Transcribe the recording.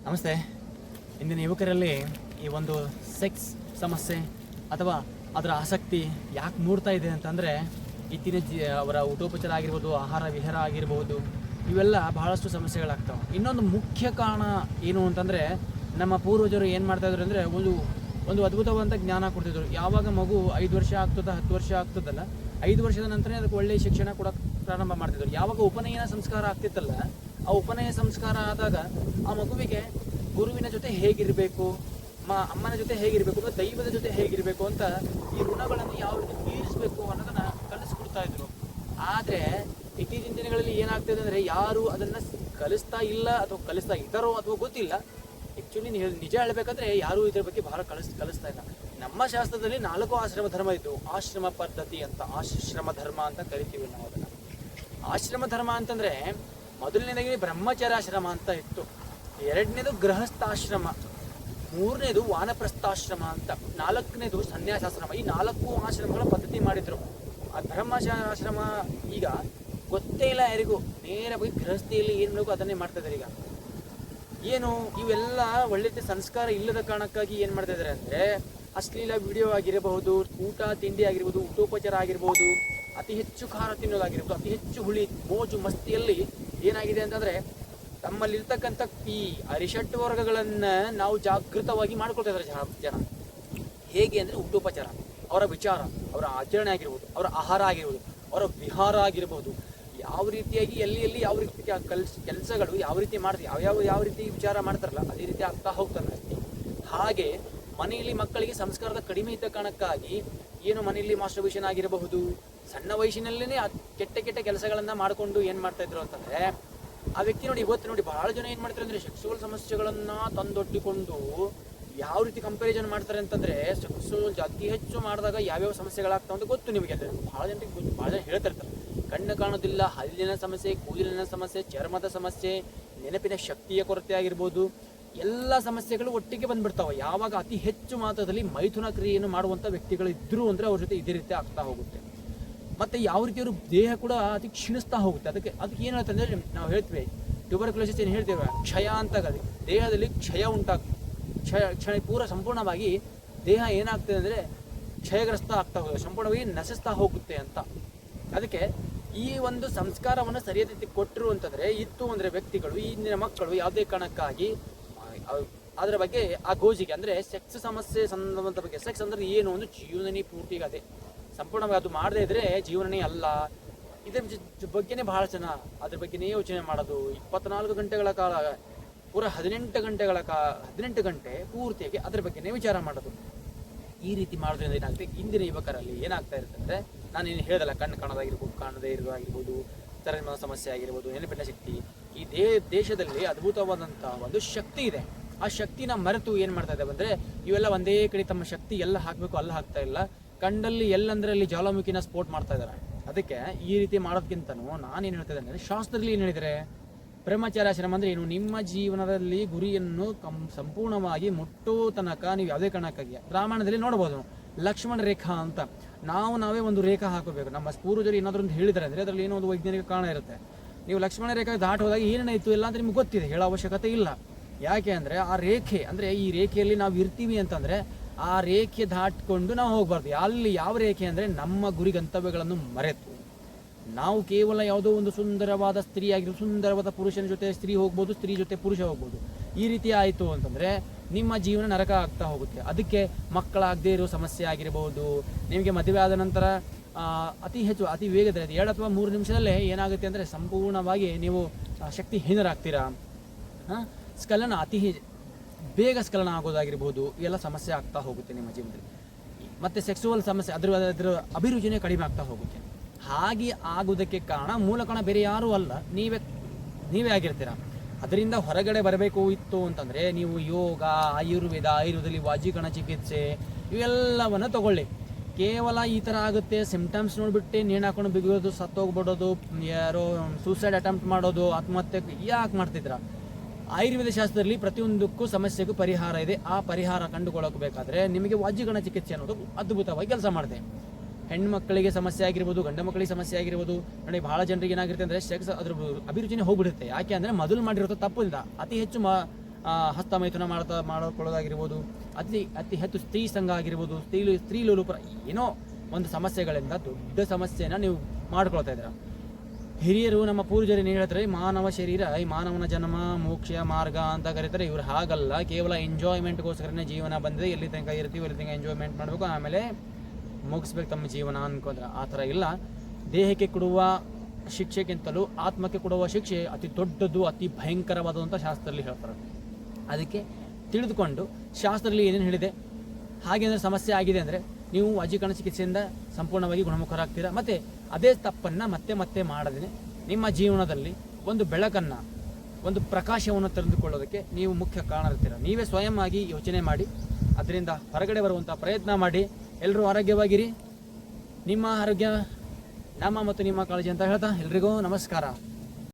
ನಮಸ್ತೆ. ಇಂದಿನ ಯುವಕರಲ್ಲಿ ಈ ಒಂದು ಸೆಕ್ಸ್ ಸಮಸ್ಯೆ ಅಥವಾ ಅದರ ಆಸಕ್ತಿ ಯಾಕೆ ಮೂಡ್ತಾ ಇದೆ ಅಂತಂದರೆ ಇತ್ತಿನ ಅವರ ಊಟೋಪಚಾರ ಆಗಿರ್ಬೋದು, ಆಹಾರ ವಿಹಾರ ಆಗಿರ್ಬೋದು, ಇವೆಲ್ಲ ಬಹಳಷ್ಟು ಸಮಸ್ಯೆಗಳಾಗ್ತವೆ. ಇನ್ನೊಂದು ಮುಖ್ಯ ಕಾರಣ ಏನು ಅಂತಂದರೆ ನಮ್ಮ ಪೂರ್ವಜರು ಏನು ಮಾಡ್ತಾಯಿದ್ರು ಅಂದರೆ ಒಂದು ಅದ್ಭುತವಾದಂಥ ಜ್ಞಾನ ಕೊಡ್ತಿದ್ರು. ಯಾವಾಗ ಮಗು 5 ವರ್ಷ ಆಗ್ತದ 10 ವರ್ಷ ಆಗ್ತದಲ್ಲ, 5 ವರ್ಷದ ನಂತರ ಅದಕ್ಕೆ ಒಳ್ಳೆಯ ಶಿಕ್ಷಣ ಕೊಡೋಕ್ಕೆ ಪ್ರಾರಂಭ ಮಾಡ್ತಿದ್ರು. ಯಾವಾಗ ಉಪನಯನ ಸಂಸ್ಕಾರ ಆಗ್ತಿತ್ತಲ್ಲ, ಆ ಉಪನಯನ ಸಂಸ್ಕಾರ ಆದಾಗ ಆ ಮಗುವಿಗೆ ಗುರುವಿನ ಜೊತೆ ಹೇಗಿರಬೇಕು, ಅಮ್ಮನ ಜೊತೆ ಹೇಗಿರಬೇಕು, ಅಥವಾ ದೈವದ ಜೊತೆ ಹೇಗಿರಬೇಕು ಅಂತ ಈ ಋಣಗಳನ್ನು ಯಾವ ರೀತಿ ತೀರಿಸಬೇಕು ಅನ್ನೋದನ್ನ ಕಲಿಸ್ಕೊಡ್ತಾ ಇದ್ರು. ಆದರೆ ಇತ್ತೀಚಿನ ದಿನಗಳಲ್ಲಿ ಏನಾಗ್ತದೆ ಅಂದರೆ ಯಾರು ಅದನ್ನು ಕಲಿಸ್ತಾ ಇಲ್ಲ ಅಥವಾ ಕಲಿಸ್ತಾ ಇದ್ದಾರೋ ಅಥವಾ ಗೊತ್ತಿಲ್ಲ. ಆ್ಯಕ್ಚುಲಿ ನಿಜ ಹೇಳಬೇಕಂದ್ರೆ ಯಾರೂ ಇದ್ರ ಬಗ್ಗೆ ಬಹಳ ಕಲಿಸ್ತಾ ಇಲ್ಲ. ನಮ್ಮ ಶಾಸ್ತ್ರದಲ್ಲಿ 4 ಆಶ್ರಮ ಧರ್ಮ ಇದ್ದು, ಆಶ್ರಮ ಪದ್ಧತಿ ಅಂತ, ಆಶ್ರಮ ಧರ್ಮ ಅಂತ ಕರಿತೀವಿ ನಾವು ಅದನ್ನು. ಆಶ್ರಮ ಧರ್ಮ ಅಂತಂದರೆ ಮೊದಲನೇದಾಗಿ ಬ್ರಹ್ಮಚರ್ಯಾಶ್ರಮ ಅಂತ ಇತ್ತು, 2ನೇದು ಗೃಹಸ್ಥಾಶ್ರಮ, 3ನೇದು ವಾನಪ್ರಸ್ಥಾಶ್ರಮ ಅಂತ, 4ನೇದು ಸನ್ಯಾಸಾಶ್ರಮ. ಈ 4 ಆಶ್ರಮಗಳ ಪದ್ಧತಿ ಮಾಡಿದ್ರು. ಆ ಬ್ರಹ್ಮಚರ್ಯಾಶ್ರಮ ಈಗ ಗೊತ್ತೇ ಇಲ್ಲ ಯಾರಿಗೂ. ನೇರವಾಗಿ ಗೃಹಸ್ಥಿಯಲ್ಲಿ ಏನು ಮಾಡಬೇಕು ಅದನ್ನೇ ಮಾಡ್ತಾ ಇದ್ದಾರೆ. ಈಗ ಏನು ಇವೆಲ್ಲ ಒಳ್ಳೆ ಸಂಸ್ಕಾರ ಇಲ್ಲದ ಕಾರಣಕ್ಕಾಗಿ ಏನು ಮಾಡ್ತಾ ಇದ್ದಾರೆ ಅಂದರೆ ಅಶ್ಲೀಲ ವಿಡಿಯೋ ಆಗಿರಬಹುದು, ಊಟ ತಿಂಡಿ ಆಗಿರ್ಬೋದು, ಊಟೋಪಚಾರ ಆಗಿರ್ಬೋದು, ಅತಿ ಹೆಚ್ಚು ಖಾರ ತಿನ್ನೋದಾಗಿರ್ಬೋದು, ಅತಿ ಹೆಚ್ಚು ಹುಳಿ ಮೋಜು ಮಸ್ತಿಯಲ್ಲಿ ಏನಾಗಿದೆ ಅಂತಂದರೆ ತಮ್ಮಲ್ಲಿರ್ತಕ್ಕಂಥ ಈ ಅರಿಷಟ್ ವರ್ಗಗಳನ್ನು ನಾವು ಜಾಗೃತವಾಗಿ ಮಾಡ್ಕೊಳ್ತಾ ಇದ್ದಾರೆ ಜನ. ಹೇಗೆ ಅಂದರೆ ಊಟೋಪಚಾರ, ಅವರ ವಿಚಾರ, ಅವರ ಆಚರಣೆ ಆಗಿರ್ಬೋದು, ಅವರ ಆಹಾರ ಆಗಿರ್ಬೋದು, ಅವರ ವಿಹಾರ ಆಗಿರ್ಬೋದು, ಯಾವ ರೀತಿಯಾಗಿ ಎಲ್ಲಿ ಯಾವ ರೀತಿ ಕೆಲಸಗಳು ಯಾವ ರೀತಿ ಮಾಡ್ತೀವಿ, ಯಾವ ರೀತಿ ವಿಚಾರ ಮಾಡ್ತಾರಲ್ಲ ಅದೇ ರೀತಿ ಆಗ್ತಾ ಹೋಗ್ತಾನೆ. ಹಾಗೆ ಮನೆಯಲ್ಲಿ ಮಕ್ಕಳಿಗೆ ಸಂಸ್ಕಾರದ ಕಡಿಮೆ ಇದ್ದ ಕಾರಣಕ್ಕಾಗಿ ಏನು ಮನೆಯಲ್ಲಿ ಮಾಸ್ಟರ್ಬೇಷನ್ ಆಗಿರಬಹುದು, ಸಣ್ಣ ವಯಸ್ಸಿನಲ್ಲೇ ಕೆಟ್ಟ ಕೆಲಸಗಳನ್ನು ಮಾಡಿಕೊಂಡು ಏನು ಮಾಡ್ತಾ ಇದ್ರು ಅಂತಂದರೆ ಆ ವ್ಯಕ್ತಿ ನೋಡಿ ಇವತ್ತು ನೋಡಿ ಬಹಳ ಜನ ಏನು ಮಾಡ್ತಾರೆ ಅಂದರೆ ಸೆಕ್ಸುವಲ್ ಸಮಸ್ಯೆಗಳನ್ನು ತಂದೊಡ್ಡಿಕೊಂಡು ಯಾವ ರೀತಿ ಕಂಪ್ಯಾರಿಸನ್ ಮಾಡ್ತಾರೆ ಅಂತಂದರೆ ಸೆಕ್ಸುವಲ್ ಅತಿ ಹೆಚ್ಚು ಮಾಡಿದಾಗ ಯಾವ್ಯಾವ ಸಮಸ್ಯೆಗಳಾಗ್ತಾವೆ ಅಂತ ಗೊತ್ತು ನಿಮಗೆ. ಅದು ಭಾಳ ಜನರಿಗೆ ಗೊತ್ತು, ಭಾಳ ಜನ ಹೇಳ್ತಾ ಇರ್ತಾರೆ. ಕಣ್ಣು ಕಾಣೋದಿಲ್ಲ, ಹಲ್ಲಿನ ಸಮಸ್ಯೆ, ಕೂದಲಿನ ಸಮಸ್ಯೆ, ಚರ್ಮದ ಸಮಸ್ಯೆ, ನೆನಪಿನ ಶಕ್ತಿಯ ಕೊರತೆ ಆಗಿರ್ಬೋದು, ಎಲ್ಲ ಸಮಸ್ಯೆಗಳು ಒಟ್ಟಿಗೆ ಬಂದ್ಬಿಡ್ತಾವೆ ಯಾವಾಗ ಅತಿ ಹೆಚ್ಚು ಮಾತ್ರದಲ್ಲಿ ಮೈಥುನ ಕ್ರಿಯೆಯನ್ನು ಮಾಡುವಂಥ ವ್ಯಕ್ತಿಗಳು ಇದ್ದರು ಅಂದರೆ ಅವ್ರ ಜೊತೆ ಇದೇ ರೀತಿ ಆಗ್ತಾ ಹೋಗುತ್ತೆ. ಮತ್ತು ಯಾವ ರೀತಿ ಅವರು ದೇಹ ಕೂಡ ಅತಿ ಕ್ಷೀಣಿಸ್ತಾ ಹೋಗುತ್ತೆ. ಅದಕ್ಕೆ ಏನು ಹೇಳ್ತಾರೆ ಅಂದರೆ ನಾವು ಹೇಳ್ತೀವಿ ಟ್ಯೂಬರ್ಕ್ಯುಲೋಸಿಸ್ ಏನು ಹೇಳ್ತೀವಿ, ಕ್ಷಯ ಅಂತ, ದೇಹದಲ್ಲಿ ಕ್ಷಯ ಉಂಟಾಗ್ತದೆ. ಕ್ಷಯ ಪೂರ ಸಂಪೂರ್ಣವಾಗಿ ದೇಹ ಏನಾಗ್ತದೆ ಅಂದರೆ ಕ್ಷಯಗ್ರಸ್ತ ಆಗ್ತಾ ಹೋಗುತ್ತೆ, ಸಂಪೂರ್ಣವಾಗಿ ನಶಿಸ್ತಾ ಹೋಗುತ್ತೆ ಅಂತ. ಅದಕ್ಕೆ ಈ ಒಂದು ಸಂಸ್ಕಾರವನ್ನು ಸರಿಯಾದ ರೀತಿ ಕೊಟ್ಟರು ಅಂತಂದರೆ ಇತ್ತು ಅಂದರೆ ವ್ಯಕ್ತಿಗಳು, ಇಂದಿನ ಮಕ್ಕಳು ಯಾವುದೇ ಕಾರಣಕ್ಕಾಗಿ ಅದರ ಬಗ್ಗೆ ಆ ಗೋಜಿಗೆ ಅಂದರೆ ಸೆಕ್ಸ್ ಸಮಸ್ಯೆ ಸಂಬಂಧ ಬಗ್ಗೆ, ಸೆಕ್ಸ್ ಅಂದರೆ ಏನು ಒಂದು ಜೀವನನೇ ಪೂರ್ತಿಗೆ ಅದೇ ಸಂಪೂರ್ಣವಾಗಿ ಅದು ಮಾಡದೇ ಇದ್ರೆ ಜೀವನನೇ ಅಲ್ಲ. ಇದ್ರ ಬಗ್ಗೆನೇ ಬಹಳ ಜನ ಅದ್ರ ಬಗ್ಗೆನೇ ಯೋಚನೆ ಮಾಡೋದು. 24 ಗಂಟೆಗಳ ಕಾಲ ಪೂರ 18 ಗಂಟೆ ಪೂರ್ತಿಯಾಗಿ ಅದ್ರ ಬಗ್ಗೆನೇ ವಿಚಾರ ಮಾಡೋದು. ಈ ರೀತಿ ಮಾಡೋದ್ರಿಂದ ಏನಾಗುತ್ತೆ, ಇಂದಿನ ಯುವಕರಲ್ಲಿ ಏನಾಗ್ತಾ ಇರುತ್ತೆ ಅಂದರೆ ನಾನೇನು ಹೇಳ್ದಲ್ಲ, ಕಣ್ಣು ಕಾಣೋದಾಗಿರ್ಬೋದು, ಕಾಣದೇ ಇರೋದಾಗಿರ್ಬೋದು, ಚರ್ಮದ ಸಮಸ್ಯೆ ಆಗಿರ್ಬೋದು, ನೆನಪಿನ ಶಕ್ತಿ, ಈ ದೇಶದಲ್ಲಿ ಅದ್ಭುತವಾದಂಥ ಒಂದು ಶಕ್ತಿ ಇದೆ. ಆ ಶಕ್ತಿನ ಮರೆತು ಏನು ಮಾಡ್ತಾ ಇದ್ದಾವೆ ಅಂದರೆ ಇವೆಲ್ಲ ಒಂದೇ ಕಡೆ ತಮ್ಮ ಶಕ್ತಿ ಎಲ್ಲ ಹಾಕಬೇಕು ಅಲ್ಲ ಹಾಕ್ತಾ ಇಲ್ಲ, ಕಂಡಲ್ಲಿ ಎಲ್ಲಂದ್ರೆ ಅಲ್ಲಿ ಜ್ವಾಲಾಮುಖಿನ ಸ್ಫೋಟ್ ಮಾಡ್ತಾ ಇದ್ದಾರೆ. ಅದಕ್ಕೆ ಈ ರೀತಿ ಮಾಡೋದಕ್ಕಿಂತನೂ ನಾನೇನು ಹೇಳ್ತಾ ಇದ್ದೇನೆ ಅಂದರೆ ಶಾಸ್ತ್ರದಲ್ಲಿ ಏನು ಹೇಳಿದರೆ ಬ್ರಹ್ಮಚರ್ಯಾಶ್ರಮ ಅಂದರೆ ಏನು, ನಿಮ್ಮ ಜೀವನದಲ್ಲಿ ಗುರಿಯನ್ನು ಸಂಪೂರ್ಣವಾಗಿ ಮುಟ್ಟೋ ತನಕ ನೀವು ಯಾವುದೇ ಕಾರಣಕ್ಕಾಗಿ ರಾಮಾಯಣದಲ್ಲಿ ನೋಡ್ಬೋದು ಲಕ್ಷ್ಮಣ ರೇಖಾ ಅಂತ, ನಾವೇ ಒಂದು ರೇಖಾ ಹಾಕೋಬೇಕು. ನಮ್ಮ ಪೂರ್ವಜರು ಏನಾದರೂ ಒಂದು ಹೇಳಿದ್ದಾರೆ ಅಂದರೆ ಅದರಲ್ಲಿ ಏನೋ ಒಂದು ವೈಜ್ಞಾನಿಕ ಕಾರಣ ಇರುತ್ತೆ. ನೀವು ಲಕ್ಷ್ಮಣ ರೇಖೆ ದಾಟಿ ಹೋದಾಗ ಏನೇನಾಯಿತು ಎಲ್ಲ ಅಂತ ನಿಮ್ಗೆ ಗೊತ್ತಿದೆ, ಹೇಳೋ ಅವಶ್ಯಕತೆ ಇಲ್ಲ. ಯಾಕೆ ಅಂದರೆ ಆ ರೇಖೆ ಅಂದರೆ ಈ ರೇಖೆಯಲ್ಲಿ ನಾವು ಇರ್ತೀವಿ ಅಂತಂದರೆ ಆ ರೇಖೆ ದಾಟಿಕೊಂಡು ನಾವು ಹೋಗಬಾರ್ದು. ಅಲ್ಲಿ ಯಾವ ರೇಖೆ ಅಂದರೆ ನಮ್ಮ ಗುರಿ ಗಂತವ್ಯಗಳನ್ನು ಮರೆತು ನಾವು ಕೇವಲ ಯಾವುದೋ ಒಂದು ಸುಂದರವಾದ ಸ್ತ್ರೀ ಆಗಿರ್ಬೋದು, ಸುಂದರವಾದ ಪುರುಷನ ಜೊತೆ ಸ್ತ್ರೀ ಹೋಗ್ಬೋದು, ಸ್ತ್ರೀ ಜೊತೆ ಪುರುಷ ಹೋಗ್ಬೋದು, ಈ ರೀತಿ ಆಯಿತು ಅಂತಂದರೆ ನಿಮ್ಮ ಜೀವನ ನರಕ ಆಗ್ತಾ ಹೋಗುತ್ತೆ. ಅದಕ್ಕೆ ಮಕ್ಕಳಾಗದೇ ಇರೋ ಸಮಸ್ಯೆ ಆಗಿರ್ಬೋದು, ನಿಮಗೆ ಮದುವೆ ಆದ ನಂತರ ಅತಿ ವೇಗದಲ್ಲಿ 2 ಅಥವಾ 3 ನಿಮಿಷದಲ್ಲೇ ಏನಾಗುತ್ತೆ ಅಂದರೆ ಸಂಪೂರ್ಣವಾಗಿ ನೀವು ಶಕ್ತಿಹೀನರಾಗ್ತೀರಾ. ಸ್ಖಲನ ಬೇಗ ಸ್ಖಲನ ಆಗೋದಾಗಿರ್ಬೋದು, ಇವೆಲ್ಲ ಸಮಸ್ಯೆ ಆಗ್ತಾ ಹೋಗುತ್ತೆ ನಿಮ್ಮ ಜೀವನದಲ್ಲಿ. ಮತ್ತು ಸೆಕ್ಸುವಲ್ ಸಮಸ್ಯೆ ಅದರ ಅಭಿರುಚಿನೇ ಕಡಿಮೆ ಆಗ್ತಾ ಹೋಗುತ್ತೆ. ಹಾಗೆ ಆಗೋದಕ್ಕೆ ಮೂಲ ಕಾರಣ ಬೇರೆ ಯಾರೂ ಅಲ್ಲ, ನೀವೇ ಆಗಿರ್ತೀರ. ಅದರಿಂದ ಹೊರಗಡೆ ಬರಬೇಕು ಇತ್ತು ಅಂತಂದರೆ ನೀವು ಯೋಗ, ಆಯುರ್ವೇದದಲ್ಲಿ ವಾಜಿಕಣ ಚಿಕಿತ್ಸೆ ಇವೆಲ್ಲವನ್ನು ತಗೊಳ್ಳಿ. ಕೇವಲ ಈ ಥರ ಆಗುತ್ತೆ ಸಿಂಪ್ಟಮ್ಸ್ ನೋಡಿಬಿಟ್ಟು ನೇಣು ಹಾಕೊಂಡು ಬಿಗಿಯೋದು, ಸತ್ತೋಗ್ಬಿಡೋದು, ಯಾರೋ ಸೂಸೈಡ್ ಅಟೆಂಪ್ಟ್ ಮಾಡೋದು, ಆತ್ಮಹತ್ಯೆ ಯಾಕೆ ಮಾಡ್ತಿದ್ರ? ಆಯುರ್ವೇದ ಶಾಸ್ತ್ರದಲ್ಲಿ ಪ್ರತಿಯೊಂದಕ್ಕೂ ಸಮಸ್ಯೆಗೂ ಪರಿಹಾರ ಇದೆ. ಆ ಪರಿಹಾರ ಕಂಡುಕೊಳ್ಳಬೇಕಾದ್ರೆ ನಿಮಗೆ ವಾಜಿಗಣ ಚಿಕಿತ್ಸೆ ಅನ್ನೋದು ಅದ್ಭುತವಾಗಿ ಕೆಲಸ ಮಾಡಿದೆ. ಹೆಣ್ಮಕ್ಕಳಿಗೆ ಸಮಸ್ಯೆ ಆಗಿರ್ಬೋದು, ಗಂಡು ಮಕ್ಕಳಿಗೆ ಸಮಸ್ಯೆ ಆಗಿರ್ಬೋದು, ನೋಡಿ ಭಾಳ ಜನರಿಗೆ ಏನಾಗಿರುತ್ತೆ ಅಂದರೆ ಸೆಕ್ಸ್ ಅದ್ರ ಅಭಿರುಚಿನೇ ಹೋಗ್ಬಿಡುತ್ತೆ. ಯಾಕೆ ಅಂದರೆ ಮೊದಲು ಮಾಡಿರೋ ತಪ್ಪಿಂದ ಅತಿ ಹೆಚ್ಚು ಹಸ್ತಮೈಥುನ ಮಾಡಿಕೊಳ್ಳೋದಾಗಿರ್ಬೋದು, ಅತಿ ಹೆಚ್ಚು ಸ್ತ್ರೀ ಸಂಘ ಆಗಿರ್ಬೋದು, ಸ್ತ್ರೀಲೋಲುಪರ ಏನೋ ಒಂದು ಸಮಸ್ಯೆಗಳಿಂದ ದೊಡ್ಡ ಸಮಸ್ಯೆನ ನೀವು ಮಾಡ್ಕೊಳ್ತಾ ಇದ್ದೀರಾ. ಹಿರಿಯರು ನಮ್ಮ ಪೂರ್ವಜರು ಏನು ಹೇಳ್ತಾರೆ, ಮಾನವ ಶರೀರ ಈ ಮಾನವನ ಜನ್ಮ ಮೋಕ್ಷ ಮಾರ್ಗ ಅಂತ ಕರೀತಾರೆ. ಇವ್ರು ಹಾಗಲ್ಲ, ಕೇವಲ ಎಂಜಾಯ್ಮೆಂಟ್ಗೋಸ್ಕರನೇ ಜೀವನ ಬಂದಿದೆ, ಎಲ್ಲಿ ತನಕ ಇರ್ತೀವಿ ಎಲ್ಲಿ ತನಕ ಎಂಜಾಯ್ಮೆಂಟ್ ಮಾಡಬೇಕು, ಆಮೇಲೆ ಮುಗಿಸ್ಬೇಕು ತಮ್ಮ ಜೀವನ ಅನ್ಕೊಂಡ್ರೆ. ಆ ಥರ ಇಲ್ಲ. ದೇಹಕ್ಕೆ ಕೊಡುವ ಶಿಕ್ಷೆಗಿಂತಲೂ ಆತ್ಮಕ್ಕೆ ಕೊಡುವ ಶಿಕ್ಷೆ ಅತಿ ದೊಡ್ಡದು, ಅತಿ ಭಯಂಕರವಾದಂಥ ಶಾಸ್ತ್ರದಲ್ಲಿ ಹೇಳ್ತಾರೆ. ಅದಕ್ಕೆ ತಿಳಿದುಕೊಂಡು ಶಾಸ್ತ್ರದಲ್ಲಿ ಏನೇನು ಹೇಳಿದೆ, ಹಾಗೆ ಅಂದರೆ ಸಮಸ್ಯೆ ಆಗಿದೆ ಅಂದರೆ ನೀವು ಅಜಿಕರಣ ಚಿಕಿತ್ಸೆಯಿಂದ ಸಂಪೂರ್ಣವಾಗಿ ಗುಣಮುಖರಾಗ್ತೀರಾ. ಮತ್ತು ಅದೇ ತಪ್ಪನ್ನು ಮತ್ತೆ ಮತ್ತೆ ಮಾಡದೇ ನಿಮ್ಮ ಜೀವನದಲ್ಲಿ ಒಂದು ಬೆಳಕನ್ನು, ಒಂದು ಪ್ರಕಾಶವನ್ನು ತೆರೆದುಕೊಳ್ಳೋದಕ್ಕೆ ನೀವು ಮುಖ್ಯ ಕಾರಣ ಇರ್ತೀರ. ನೀವೇ ಸ್ವಯಂ ಆಗಿ ಯೋಚನೆ ಮಾಡಿ ಅದರಿಂದ ಹೊರಗಡೆ ಬರುವಂಥ ಪ್ರಯತ್ನ ಮಾಡಿ. ಎಲ್ಲರೂ ಆರೋಗ್ಯವಾಗಿರಿ. ನಿಮ್ಮ ಆರೋಗ್ಯ ನಮ್ಮ ಮತ್ತು ನಿಮ್ಮ ಕಾಳಜಿ ಅಂತ ಹೇಳ್ತಾ ಎಲ್ರಿಗೂ ನಮಸ್ಕಾರ.